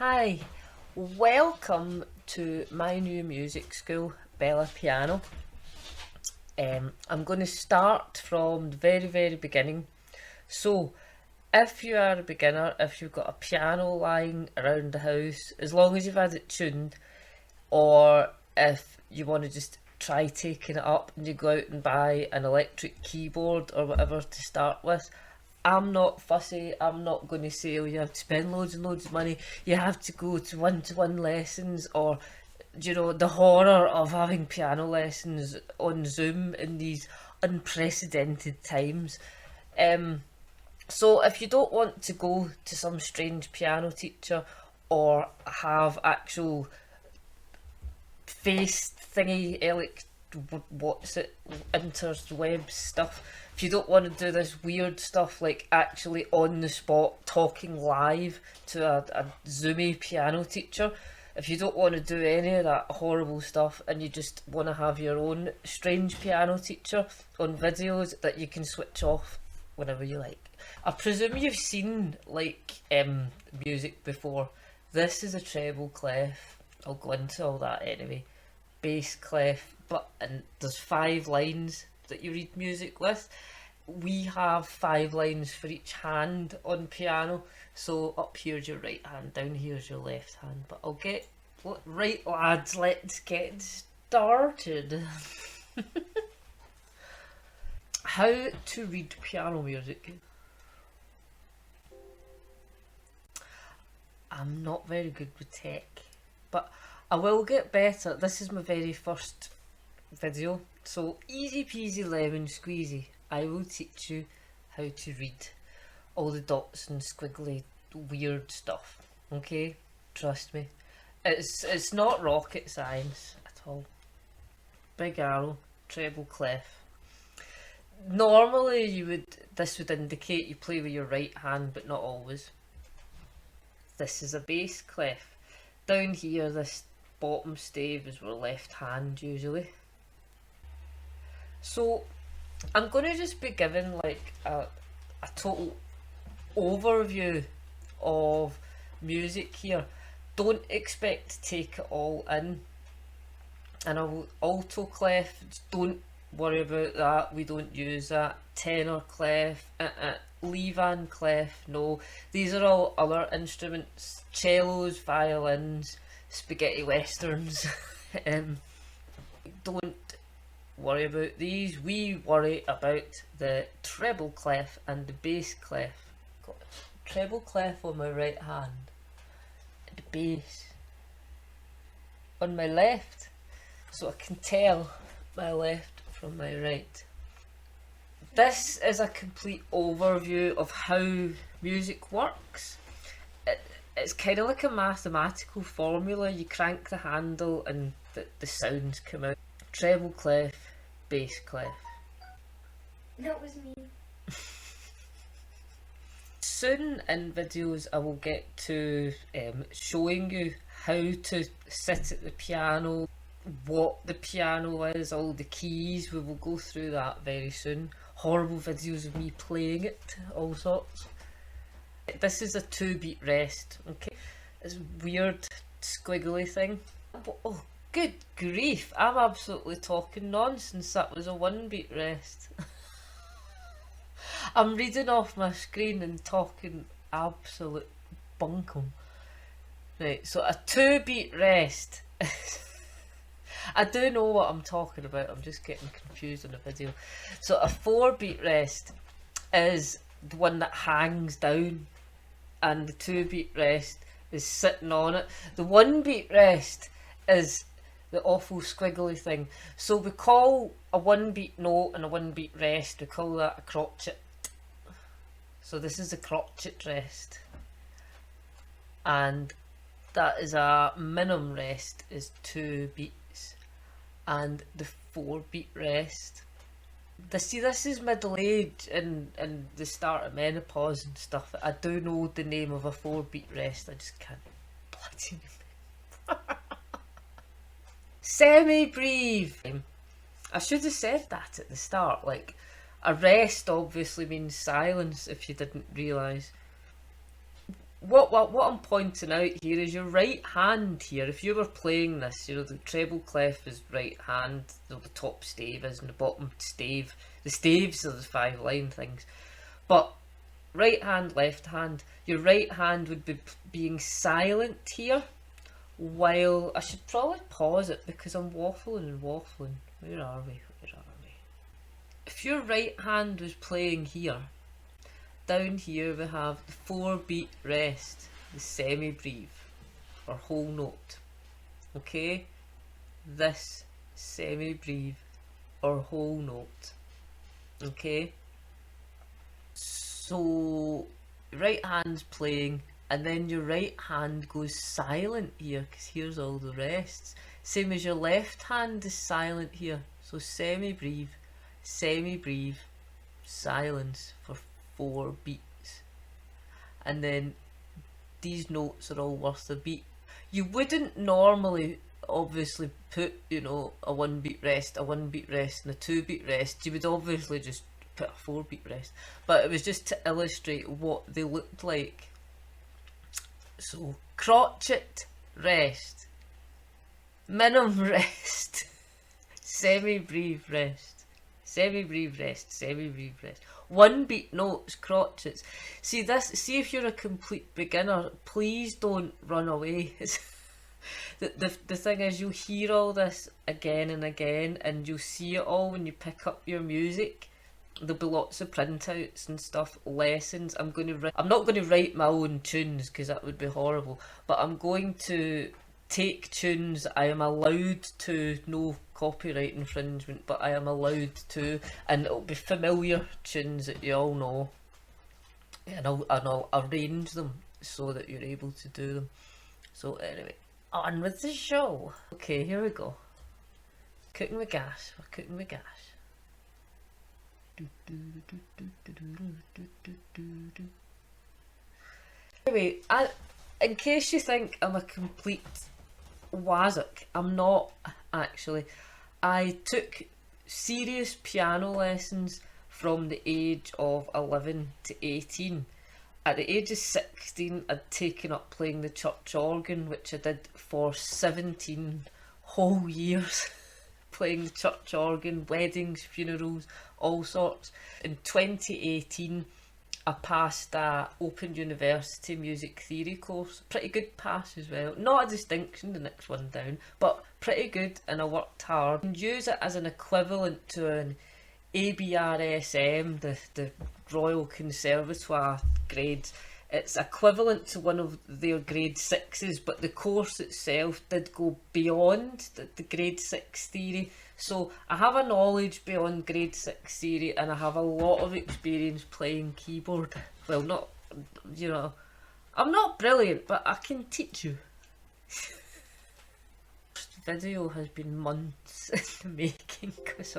Hi, welcome to my new music school, Bella Piano. I'm going to start from the very beginning. So, if you are a beginner, if you've got a piano lying around the house, as long as you've had it tuned, or if you want to just try taking it up and you go out and buy an electric keyboard or whatever to start with, I'm not fussy. I'm not going to say, oh, you have to spend loads and loads of money. You have to go to one lessons, or, the horror of having piano lessons on Zoom in these unprecedented times. So if you don't want to go to some strange piano teacher or have actual face thingy, what's it, interweb stuff. If you don't want to do this weird stuff like actually on the spot talking live to a Zoomy piano teacher, if you don't want to do any of that horrible stuff and you just want to have your own strange piano teacher on videos that you can switch off whenever you like. I presume you've seen music before. This is a treble clef. I'll go into all that anyway. Bass clef, and there's 5 lines that you read music with. We have 5 lines for each hand on piano. So up here's your right hand, down here's your left hand. But right, lads, let's get started. How to read piano music. I'm not very good with tech, but I will get better. This is my very first video, so easy peasy lemon squeezy. I will teach you how to read all the dots and squiggly weird stuff. Okay, trust me. It's not rocket science at all. Big arrow, treble clef. Normally this would indicate you play with your right hand, but not always. This is a bass clef. Down here, this bottom stave is with left hand usually. So I'm going to just be giving like a total overview of music here. Don't expect to take it all in. And alto clef, don't worry about that, we don't use that. Tenor clef, Levan clef, no. These are all other instruments, cellos, violins, spaghetti westerns. Don't worry about these. We worry about the treble clef and the bass clef. Got treble clef on my right hand and the bass on my left, so I can tell my left from my right. This is a complete overview of how music works. It's kind of like a mathematical formula. You crank the handle and the sounds come out. Treble clef, bass clef. That was me. Soon in videos I will get to showing you how to sit at the piano, what the piano is, all the keys. We will go through that very soon. Horrible videos of me playing it, all sorts. This is a 2-beat rest, okay? It's weird squiggly thing. Oh, good grief, I'm absolutely talking nonsense. That was a 1-beat rest. I'm reading off my screen and talking absolute bunkum. Right, so a 2-beat rest. I do know what I'm talking about, I'm just getting confused in the video. So a 4-beat rest is the one that hangs down, and the 2-beat rest is sitting on it. The 1-beat rest is the awful squiggly thing. So we call a 1-beat note and a 1-beat rest, we call that a crotchet. So this is a crotchet rest, and that is a minimum rest is 2 beats, and the 4-beat rest. This is middle age and the start of menopause and stuff. I do know the name of a 4-beat rest, I just can't bloody remember. Semi-breathe. I should have said that at the start. Like, a rest obviously means silence, if you didn't realise. what I'm pointing out here is your right hand here. If you were playing this, you know, the treble clef is right hand, you know, the top stave is, and the bottom stave. The staves are the 5-line things. But right hand, left hand, your right hand would be being silent here, while I should probably pause it because I'm waffling and waffling. Where are we? Where are we? If your right hand was playing here, down here we have the 4-beat rest, the semi-breve, or whole note. Okay? This semi-breve or whole note. Okay? So, right hand's playing, and then your right hand goes silent here, because here's all the rests. Same as your left hand is silent here. So semi-breve, semi-breve, silence for 4 beats. And then these notes are all worth a beat. You wouldn't normally obviously put, you know, a 1-beat rest, a 1-beat rest, and a 2-beat rest. You would obviously just put a 4-beat rest. But it was just to illustrate what they looked like. So, crotchet rest, minim rest, semi-breve rest, semi-breve rest, semi-breve rest. 1-beat notes, crotchets. See this, see if you're a complete beginner, please don't run away. The thing is, you'll hear all this again and again, and you'll see it all when you pick up your music. There'll be lots of printouts and stuff, lessons. I'm not going to write my own tunes because that would be horrible, but I'm going to take tunes I am allowed to, no copyright infringement, but I am allowed to, and it'll be familiar tunes that you all know, and I'll arrange them so that you're able to do them. So anyway, on with the show. Okay, here we go. Cooking with gas. We're cooking with gas. Anyway, in case you think I'm a complete wazzock, I'm not actually. I took serious piano lessons from the age of 11 to 18. At the age of 16, I'd taken up playing the church organ, which I did for 17 whole years. Playing the church organ, weddings, funerals, all sorts. In 2018, I passed a Open University music theory course. Pretty good pass as well. Not a distinction, the next one down, but pretty good, and I worked hard. And use it as an equivalent to an ABRSM, the Royal Conservatoire grades. It's equivalent to one of their grade 6s, but the course itself did go beyond the grade 6 theory. So I have a knowledge beyond grade 6 theory, and I have a lot of experience playing keyboard. Well, not, you know, I'm not brilliant, but I can teach you. This video has been months in the making, because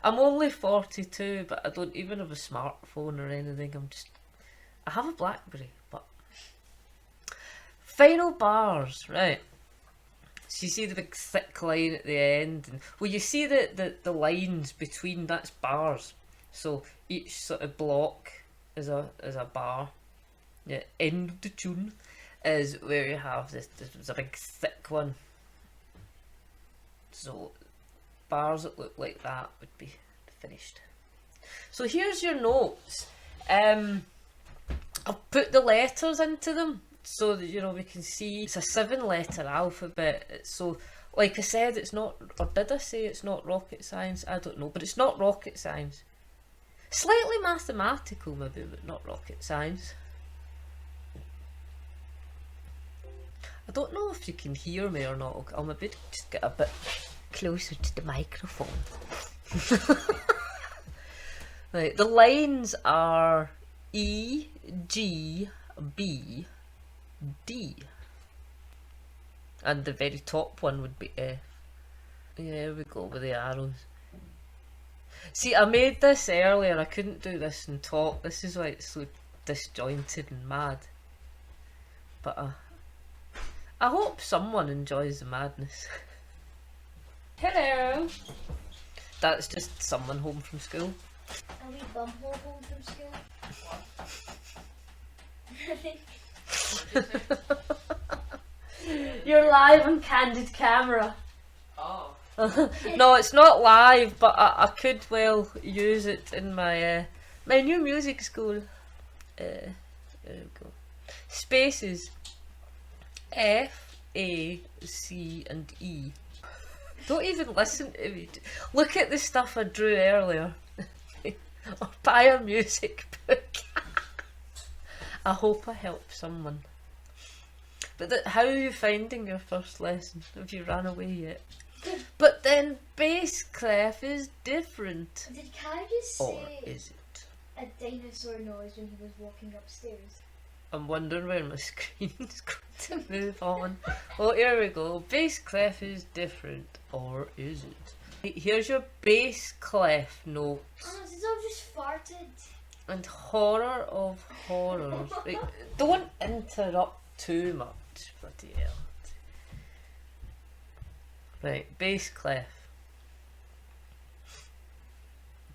I'm only 42, but I don't even have a smartphone or anything. I have a BlackBerry, but... Final bars, right. So you see the big thick line at the end, and well, you see the lines between, that's bars. So each sort of block is a bar. Yeah, end of the tune is where you have this was a big thick one. So bars that look like that would be finished. So here's your notes. I've put the letters into them so that, you know, we can see it's a 7-letter alphabet. So like I said, it's not, or did I say it's not rocket science? I don't know, but it's not rocket science. Slightly mathematical maybe, but not rocket science. I don't know if you can hear me or not. I'll maybe just get a bit closer to the microphone. Right, the lines are E, G, B, D. And the very top one would be F. Yeah, there we go with the arrows. See, I made this earlier. I couldn't do this and talk. This is why it's so disjointed and mad. But I hope someone enjoys the madness. Hello! That's just someone home from school. A wee bumhole home from school. You're live on candid camera. Oh. No, it's not live, but I could well use it in my my new music school. There we go. Spaces. F, A, C, and E. Don't even listen to me. Look at the stuff I drew earlier. Or buy a music book. I hope I help someone. But how are you finding your first lesson? Have you ran away yet? But then bass clef is different. Did Kai just Or say is it? a dinosaur noise when he was walking upstairs? I'm wondering where my screen's going to move on. Well, here we go. Bass clef is different, or is it? Here's your bass clef notes. Oh, this all just farted. And horror of horrors. Right, don't interrupt too much, bloody hell. Right, bass clef.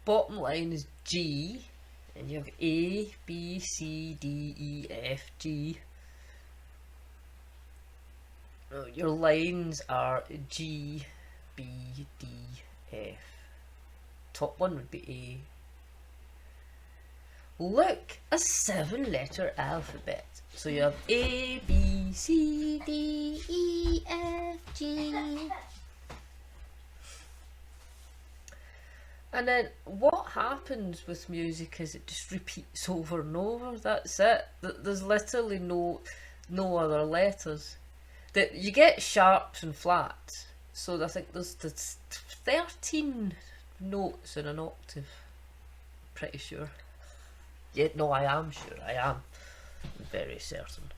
Bottom line is G. And you have A, B, C, D, E, F, G. Your lines are G, B, D, F. Top one would be A. Look, a 7-letter alphabet. So you have A, B, C, D, E, F, G. And then what happens with music is it just repeats over and over. That's it. There's literally no other letters. You get sharps and flats. So I think there's 13 notes in an octave. Pretty sure. Yeah, no, I am sure. I am very certain.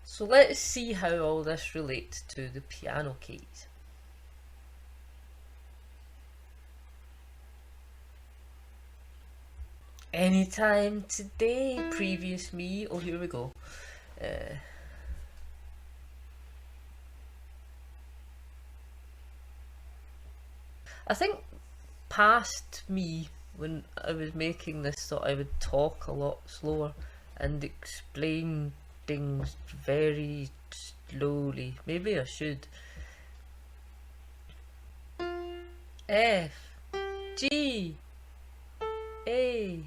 So let's see how all this relates to the piano keys. Anytime today, previous me. Oh, here we go. I think past me, when I was making this, thought I would talk a lot slower and explain things very slowly. Maybe I should. F, G, A,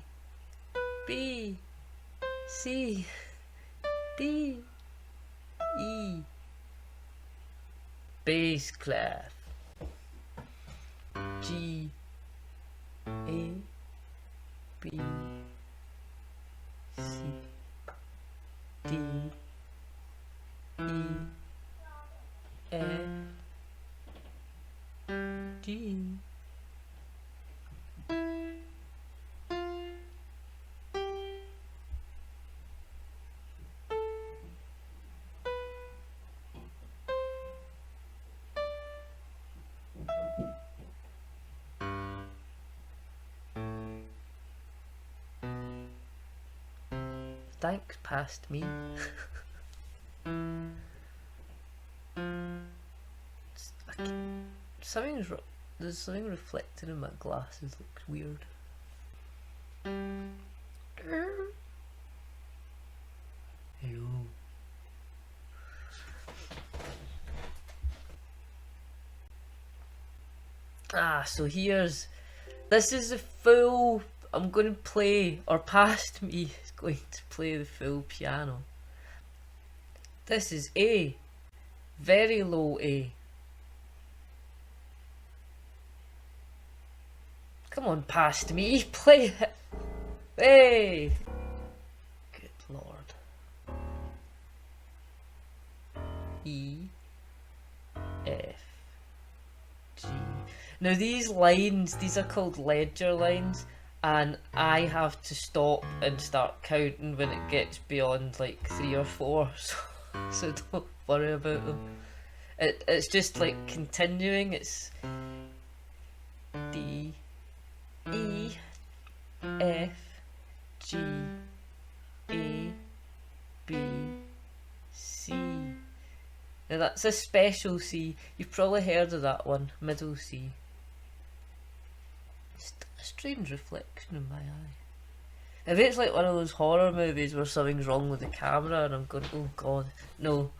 B, C, D, E. Bass clef. G, A, B, C, D, E, F, G. Thanks, past me. There's something reflected in my glasses. Looks weird. Hello. So this is the full. I'm going to play, or past me is going to play the full piano. This is A, very low A. Come on, past me, play it. Hey! Good lord. E, F, G. Now these lines, these are called ledger lines, and I have to stop and start counting when it gets beyond like 3 or 4, so don't worry about them. It's just like continuing. It's D, E, F, G, A, B, C. Now that's a special C. You've probably heard of that one, middle C. Just a strange reflection in my eye. If it's like one of those horror movies where something's wrong with the camera and I'm going, oh god, no.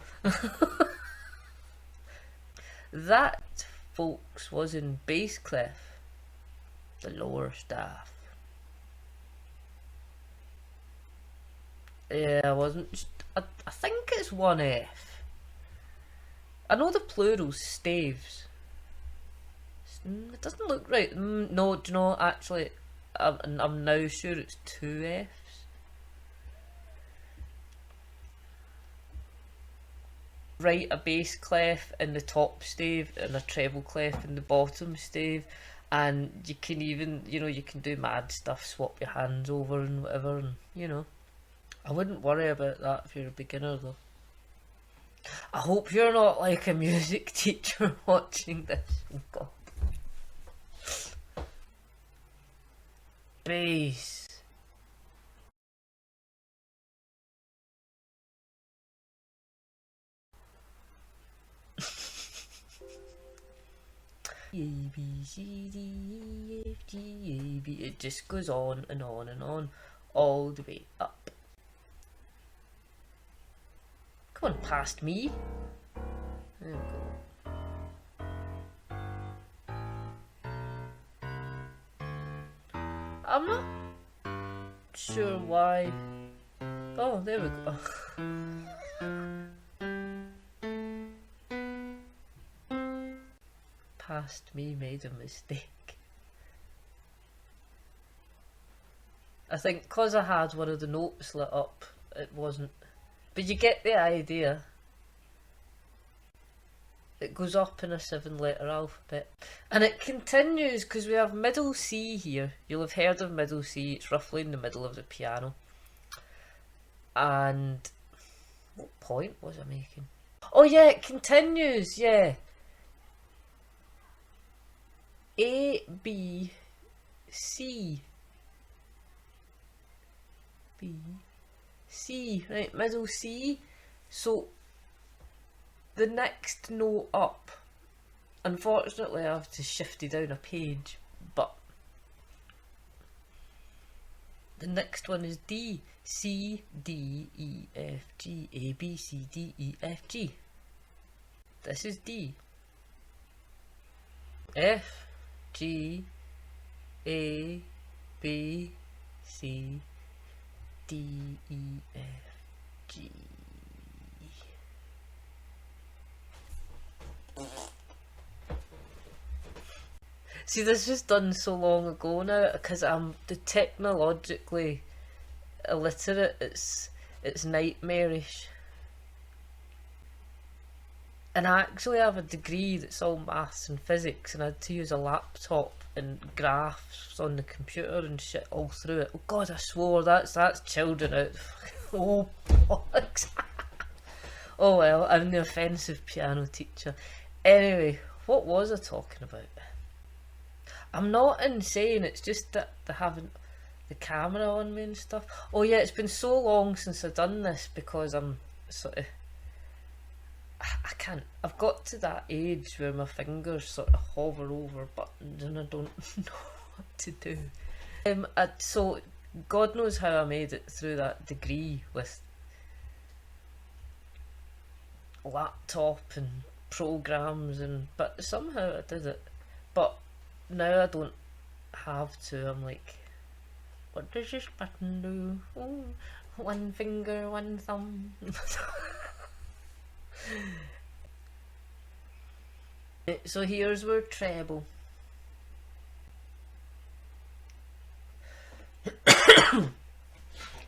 That, folks, was in bass clef, the lower staff. Yeah, I wasn't. I think it's 1F. I know the plural's staves. It doesn't look right. No, do you know, actually, I'm now sure it's 2Fs. Write a bass clef in the top stave and a treble clef in the bottom stave, and you can even, you can do mad stuff, swap your hands over and whatever, and I wouldn't worry about that if you're a beginner though. I hope you're not like a music teacher watching this. Oh god. Bass. A, B, C, D, E, F, G, A, B. It just goes on and on and on, all the way up. Come on, past me. There we go. I'm not sure why. Oh, there we go. Past me made a mistake. I think because I had one of the notes lit up, it wasn't. But you get the idea. It goes up in a 7-letter alphabet. And it continues because we have middle C here. You'll have heard of middle C. It's roughly in the middle of the piano. And what point was I making? Oh yeah, it continues, yeah. A, B, C. B, C, right, middle C. So the next note up, unfortunately I have to shift it down a page, but the next one is D. C, D, E, F, G, A, B, C, D, E, F, G. This is D. F, G, A, B, C, D, E, F, G. See, this was done so long ago now because I'm technologically illiterate. It's nightmarish. And I actually have a degree that's all maths and physics, and I had to use a laptop and graphs on the computer and shit all through it. Oh god, I swore, that's children out. Oh bollocks. Oh well, I'm the offensive piano teacher. Anyway, what was I talking about? I'm not insane, it's just that they haven't the camera on me and stuff. Oh yeah, it's been so long since I've done this because I'm sort of I can't. I've got to that age where my fingers sort of hover over buttons and I don't know what to do. So God knows how I made it through that degree with laptop and programs but somehow I did it. But now I don't have to. I'm like, what does this button do? Oh, one finger, one thumb. So here's where treble.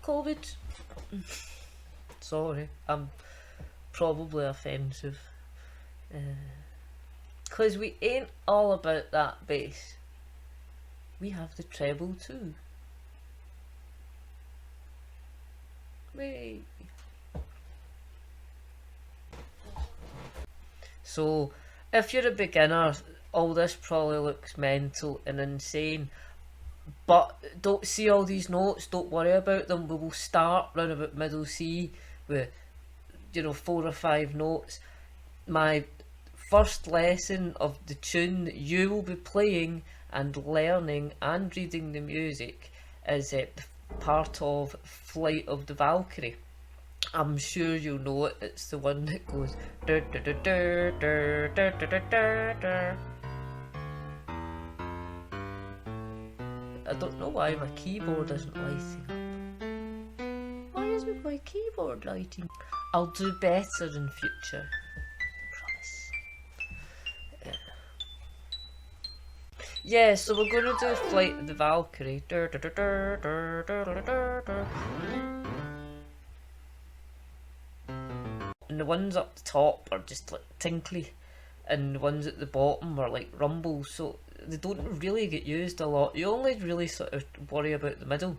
COVID. Sorry, I'm probably offensive. Because we ain't all about that bass. We have the treble too. Wait. So, if you're a beginner, all this probably looks mental and insane. But don't see all these notes, don't worry about them. We will start round about middle C with, 4 or 5 notes. My first lesson of the tune that you will be playing and learning and reading the music is part of Flight of the Valkyrie. I'm sure you'll know it. It's the one that goes dur, dur, dur, dur, dur, dur, dur, dur, dur, dur. I don't know why my keyboard isn't lighting up. Why isn't my keyboard lighting? I'll do better in future. Promise. Yeah, so we're going to do Flight of the Valkyrie. Dur, dur, dur, dur, dur, dur, dur, dur, dur. And the ones up the top are just like tinkly, and the ones at the bottom are like rumbles, so they don't really get used a lot. You only really sort of worry about the middle.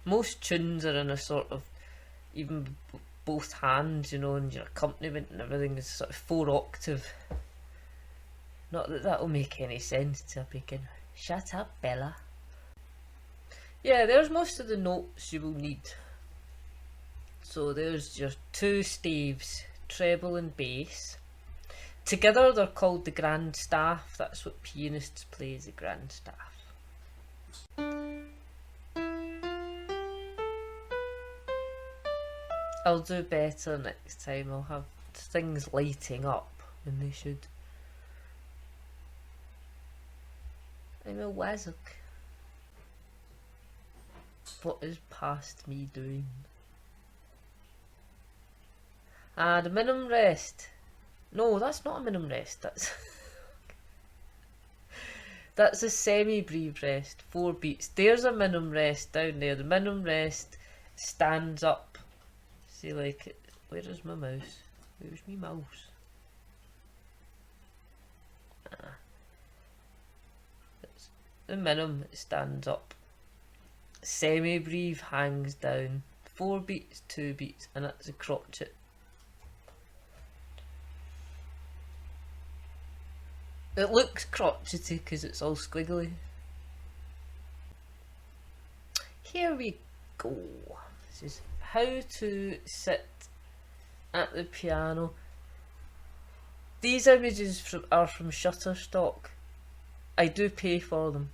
Most tunes are in a sort of, even both hands, you know, and your accompaniment and everything is sort of 4-octave. Not that that'll make any sense to a beginner. Shut up, Bella. Yeah, there's most of the notes you will need. So there's your 2 staves, treble and bass. Together they're called the grand staff. That's what pianists play, the grand staff. I'll do better next time. I'll have things lighting up when they should. I'm a wazzock. What is past me doing? Ah, the minimum rest. No, that's not a minimum rest. That's a semi-brief rest. 4 beats. There's a minimum rest down there. The minimum rest stands up. See, like, where is my mouse? Where's my mouse? The minimum stands up. Semi-brief hangs down. 4 beats, 2 beats, and that's a crotchet. It looks crotchety because it's all squiggly. Here we go. This is how to sit at the piano. These images are from Shutterstock. I do pay for them.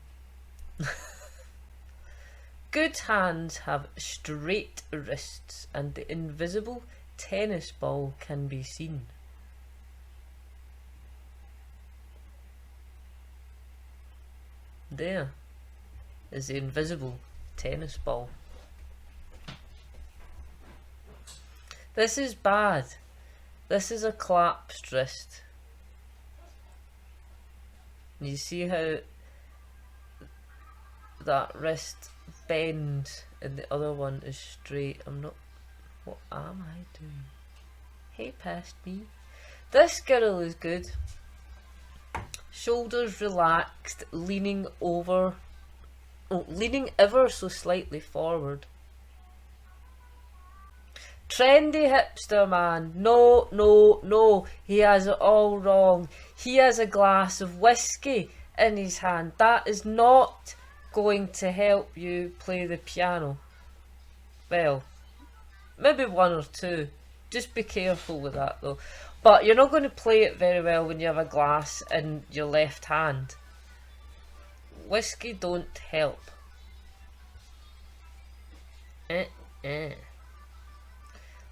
Good hands have straight wrists and the invisible tennis ball can be seen. There is the invisible tennis ball. This is bad. This is a collapsed wrist. You see how that wrist bends and the other one is straight. What am I doing? Hey, past me. This girl is good. Shoulders relaxed, leaning ever so slightly forward. Trendy hipster man. No, no, no. He has it all wrong. He has a glass of whiskey in his hand. That is not going to help you play the piano. Well, maybe 1 or 2. Just be careful with that though. But you're not going to play it very well when you have a glass in your left hand. Whiskey don't help.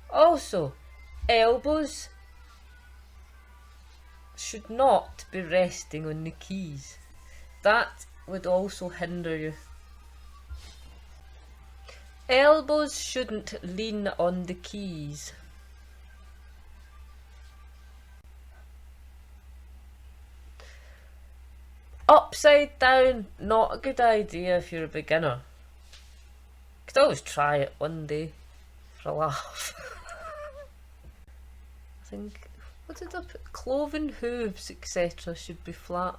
Also, elbows should not be resting on the keys. That would also hinder you. Elbows shouldn't lean on the keys. Upside down, not a good idea if you're a beginner. Could always try it one day for a laugh. I think, what did I put? Cloven hooves, etc. should be flat.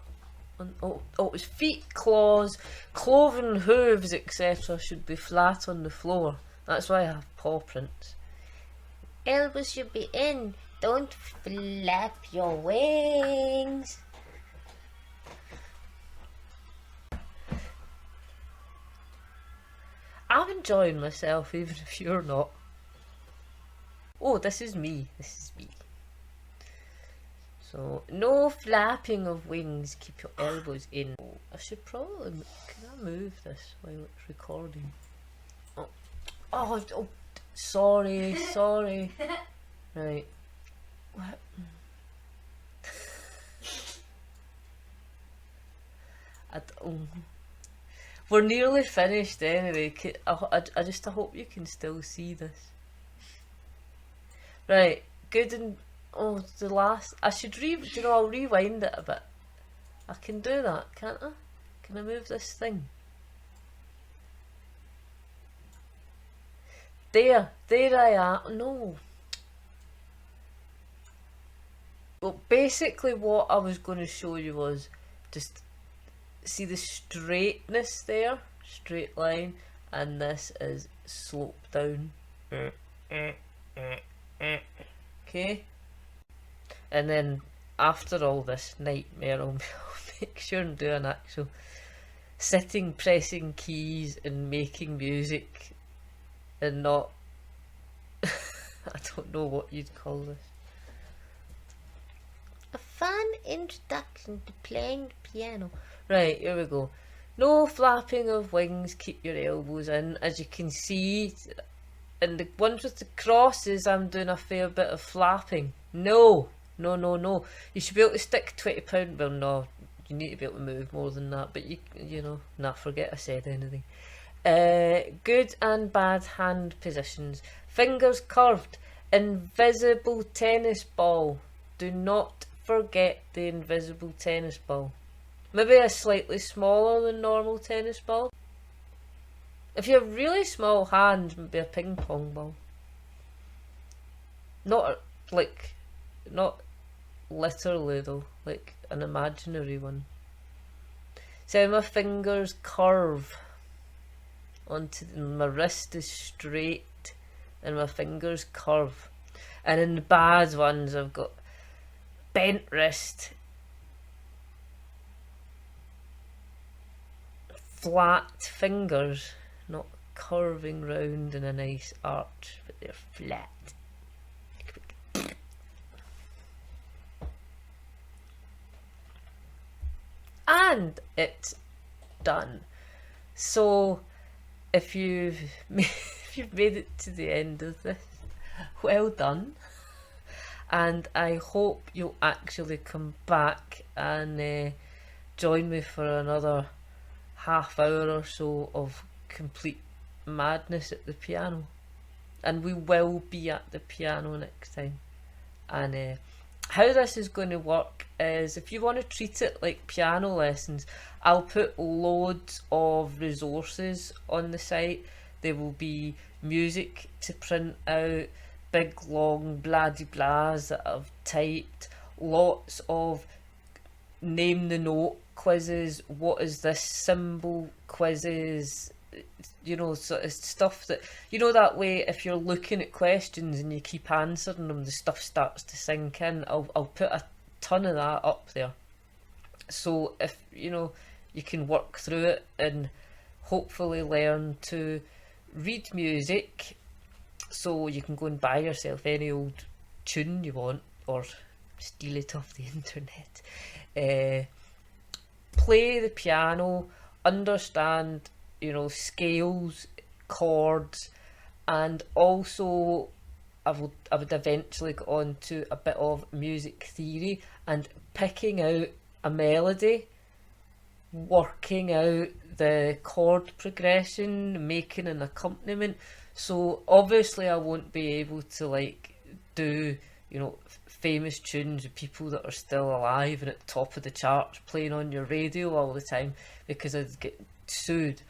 Oh, it was feet, claws, cloven hooves, etc. should be flat on the floor. That's why I have paw prints. Elbows should be in. Don't flap your wings. I'm enjoying myself even if you're not. Oh, this is me. This is me. So, no flapping of wings, keep your elbows in. I should probably, can I move this while it's recording? Oh, sorry, sorry. Right. What? We're nearly finished anyway. I just hope you can still see this. Right, good and the last. I should I'll rewind it a bit. I can do that, can't I? Can I move this thing? There I am. No. Well, basically what I was going to show you was just see the straightness there, straight line, and this is slope down. Okay? And then after all this nightmare, I'll make sure and do an actual sitting, pressing keys and making music and not I don't know what you'd call this. A fun introduction to playing the piano. Right, here we go. No flapping of wings, keep your elbows in. As you can see, and the ones with the crosses, I'm doing a fair bit of flapping. No. You should be able to stick £20. Well, no, you need to be able to move more than that. But forget I said anything. Good and bad hand positions. Fingers curved. Invisible tennis ball. Do not forget the invisible tennis ball. Maybe a slightly smaller than normal tennis ball. If you have really small hands, maybe a ping pong ball. Not literally though, like an imaginary one. So my fingers curve my wrist is straight and my fingers curve. And in the bad ones I've got bent wrist, flat fingers, not curving round in a nice arch, but they're flat. And it's done. So if you've made it to the end of this, well done. And I hope you'll actually come back and join me for another half hour or so of complete madness at the piano. And we will be at the piano next time. And how this is going to work is, if you want to treat it like piano lessons, I'll put loads of resources on the site. There will be music to print out, big long blah-de-blahs that I've typed, lots of name the note quizzes, what is this symbol quizzes, sort of stuff that, that way if you're looking at questions and you keep answering them, the stuff starts to sink in. I'll put a ton of that up there. So if, you can work through it and hopefully learn to read music, so you can go and buy yourself any old tune you want or steal it off the internet. Play the piano, understand scales, chords, and also I would eventually go on to a bit of music theory and picking out a melody, working out the chord progression, making an accompaniment. So obviously I won't be able to do famous tunes of people that are still alive and at the top of the charts playing on your radio all the time, because I'd get sued.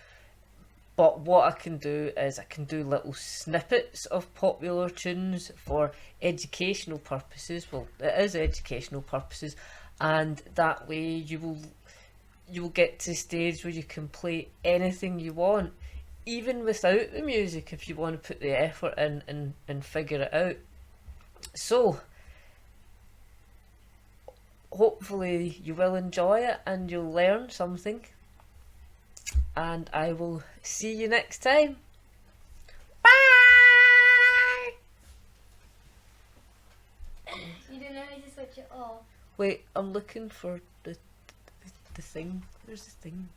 But what I can do is I can do little snippets of popular tunes for educational purposes. Well, it is educational purposes, and that way you will get to a stage where you can play anything you want, even without the music, if you want to put the effort in and figure it out. So hopefully you will enjoy it and you'll learn something. And I will see you next time. Bye! You don't know how to switch it off. Wait, I'm looking for the thing. Where's the thing?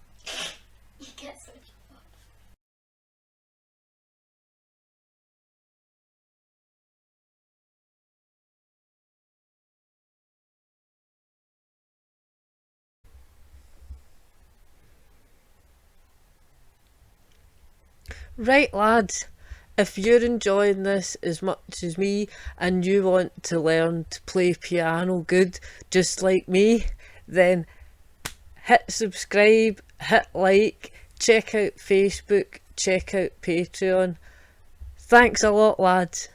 You get such. Right, lads, if you're enjoying this as much as me and you want to learn to play piano good, just like me, then hit subscribe, hit like, check out Facebook, check out Patreon. Thanks a lot, lads.